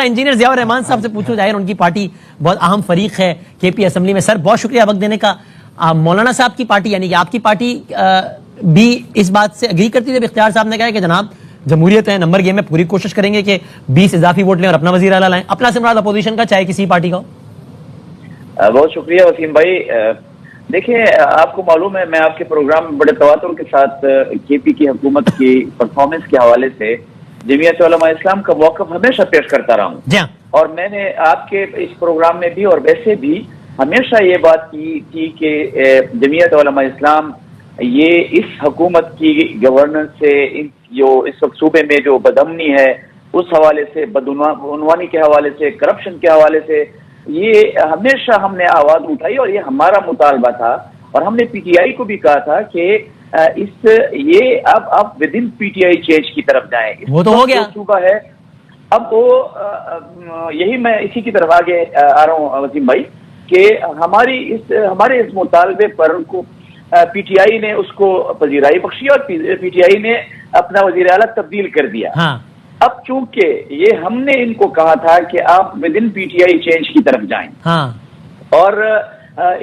Engineer Ziaur Rahman साहब से पूछूं, जाहिर उनकी पार्टी बहुत अहम फरीक है केपी असेंबली में। सर बहुत शुक्रिया वक्त देने का। मौलाना साहब की पार्टी यानी कि आपकी पार्टी भी इस बात से एग्री करती है जब इख्तियार साहब ने कहा कि जनाब जमहूरियत है, नंबर गेम में पूरी कोशिश करेंगे कि 20 इजाफी वोट लें और अपना वजीर आला लाएं, अपना से मुराद अपोजिशन का चाहे किसी पार्टी का हो? बहुत शुक्रिया वसीम भाई। देखिए, आपको मालूम है मैं आपके प्रोग्राम में बड़े तवातुर के साथ केपी की हुकूमत की परफॉर्मेंस के हवाले से जमीयत उलमा इस्लाम का मौक़िफ़ हमेशा पेश करता रहा हूँ। और मैंने आपके इस प्रोग्राम में भी और वैसे भी हमेशा ये बात की थी कि जमीयत उलमा इस्लाम ये इस हुकूमत की गवर्नेंस से जो इस वक्त सूबे में जो बदअमनी है उस हवाले से, बदउनवानी के हवाले से, करप्शन के हवाले से, ये हमेशा हमने आवाज उठाई और ये हमारा मुतालबा था। और हमने पीटीआई को भी कहा था कि ये अब विद इन पीटीआई चेंज की तरफ जाएं। वो तो हो गया सूबा है अब वो यही मैं इसी की तरफ आगे आ रहा हूँ वसीम भाई कि हमारे इस मुतालबे पर पीटीआई ने उसको पजीराई बख्शी और पीटीआई ने अपना वजीर आला तब्दील कर दिया। हाँ। अब चूंकि ये हमने इनको कहा था कि आप विद इन पीटीआई चेंज की तरफ जाएं। हाँ। और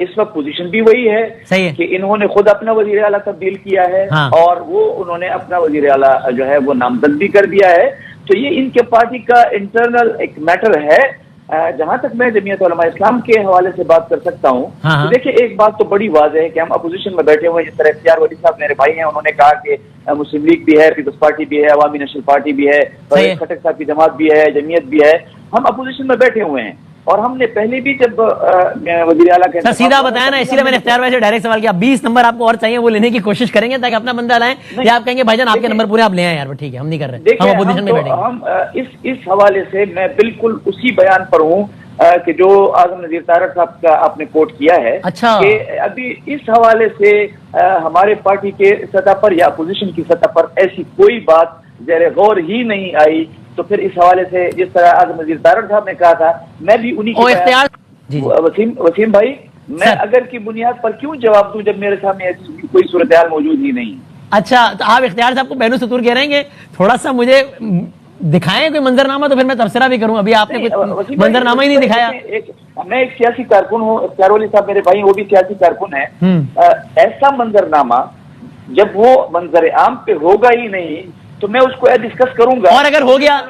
इस वक्त पोजीशन भी वही है, सही है कि इन्होंने खुद अपना वजीर आला तब्दील किया है। हाँ। और वो उन्होंने अपना वजीर आला जो है वो नामजद भी कर दिया है। तो ये इनके पार्टी का इंटरनल एक मैटर है। जहां तक मैं जमीयत उलमा इस्लाम के हवाले से बात कर सकता हूँ, तो देखिए एक बात तो बड़ी वाज़ेह है कि हम अपोजिशन में बैठे हुए हैं। जिस तरह इख्तियार वली साहब मेरे भाई हैं, उन्होंने कहा कि मुस्लिम लीग भी है, पीपल्स पार्टी भी है, अवामी नेशनल पार्टी भी है, खटक साहब की जमात भी है, जमीयत भी है। हम अपोजिशन में बैठे हुए हैं और हमने पहले भी जब वज़ीर आला के सीधा बताया ना, इसीलिए मैंने इख्तियार भाई से डायरेक्ट सवाल किया। 20 नंबर आपको और चाहिए, वो लेने की कोशिश करेंगे ताकि अपना बंदा लाएं, या आप कहेंगे भाईजान आपके नंबर पूरे आप ले आए यार, ठीक है हम नहीं कर रहे, हम अपोजिशन में बैठेंगे। हम इस हवाले से मैं बिल्कुल उसी बयान पर हूँ कि जो आजम नज़ीर तारक साहब का आपने कोट किया है। अच्छा। कि अभी इस हवाले से हमारे पार्टी के सतह पर या अपोजिशन की सतह पर ऐसी कोई बात ज़ेरे गौर ही नहीं आई। तो फिर इस हवाले से जिस तरह आजम नज़ीर तारक साहब ने कहा था, मैं भी उन्हीं वसीम भाई, मैं अगर की बुनियाद पर क्यों जवाब दूं जब मेरे सामने ऐसी कोई सूरत हाल मौजूद ही नहीं। अच्छा, तो आप इख्तियार साहब को बैनो सतूर कह रहे हैं, थोड़ा सा मुझे दिखाएं कोई मंजरनामा, तो फिर मैं तबसरा भी करूं। अभी आपने कोई मंजरनामा ही नहीं दिखाया। मैं एक सियासी कारकुन हूँ, इख्तियार वली साहब मेरे भाई वो भी सियासी कारकुन है। ऐसा मंजरनामा जब वो मंजर आम पे होगा ही नहीं तो मैं उसको डिस्कस करूंगा। और अगर हो गया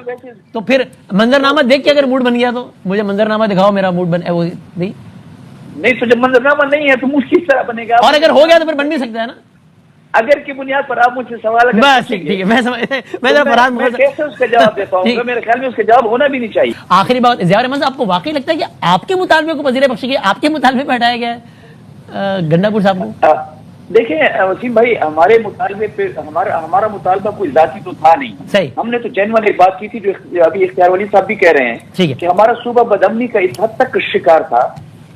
तो फिर मंजरनामा देख के अगर मूड बन गया तो मुझे मंजरनामा दिखाओ, मेरा मूड बन वो नहीं तो जब मंजरनामा नहीं है तो मूड किस तरह बनेगा। और अगर हो गया तो फिर बन भी सकता है ना, अगर की बुनियाद पर आप मुझसे सवाल बस ठीक है। मैं कैसे उसका जवाब दे पाऊंगा? मेरे ख्याल में उसका जवाब होना भी नहीं चाहिए। आखिरी बात, ज़ियाउर रहमान साहब, आपको वाकई लगता है कि आपके मुतालबे को वज़ीर बख्शी के आपके मुतालबे पे हटाया गया है गंडापुर साहब को? देखिए वसीम भाई, हमारे मुतालबे पे हमारा मुतालबा कोई जाती तो था नहीं। सही। हमने तो जेन्युइन एक बात की थी जो अभी इख्तियार वली साहब भी कह रहे हैं कि हमारा सूबा बदअमनी का इस हद तक शिकार था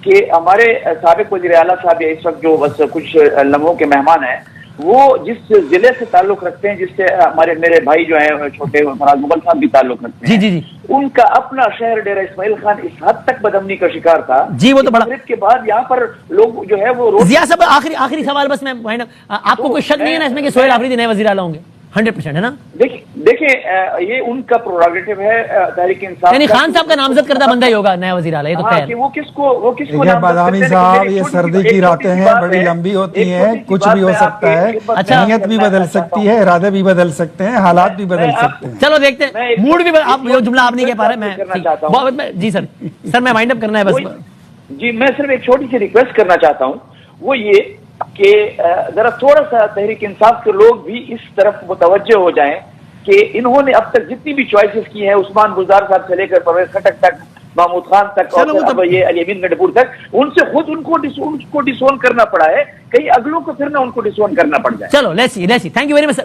कि हमारे साबिक वज़ीर आला साहब इस वक्त जो बस कुछ लम्हों के मेहमान हैं, वो जिस जिले से ताल्लुक रखते हैं, जिससे मेरे भाई जो है छोटे फराज मुगल साहब भी ताल्लुक रखते हैं, जी, उनका अपना शहर डेरा इस्माइल खान इस हद तक बदअमनी का शिकार था जी। वो तो बड़ा के बाद यहाँ पर लोग जो है वो ज़िया साहब, आखिरी सवाल बस मैं आपको कोई शक नहीं है ना इसमें कि सोहेल आफरीदी नए वज़ीर आला होंगे? 100% है ना? देखिए ये उनका प्रोरोगेटिव है, तहरीक इंसाफ यानी खान साहब का नामजद करदा बंदा ही होगा नया वज़ीर आला, ये तो खैर। वो किसको बादामी साहब, ये सर्दी की रातें हैं, बड़ी लंबी होती हैं, कुछ भी हो सकता है। अच्छा, नीयत भी बदल सकती है, इरादे भी बदल सकते हैं, हालात भी बदल सकते हैं। चलो देखते हैं, मूड भी आप जो जुमला आप नहीं कह पा रहे, मैं जी सर मैं वाइंड अप करना है बस जी। मैं सिर्फ एक छोटी सी रिक्वेस्ट करना चाहता हूँ, वो ये कि जरा थोड़ा सा तहरीक इंसाफ के लोग भी इस तरफ मुतवज्जे हो जाएं कि इन्होंने अब तक जितनी भी चॉइसेस की हैं, उस्मान गुलजार साहब से लेकर परवेज खटक तक, महमूद खान तक और अब ये अली-अमीन गंडापुर तक, उनसे खुद उनको डिसोन करना पड़ा है। कहीं अगलों को फिर ना उनको डिसोन करना पड़ जाए। चलो let's see. Thank you very much.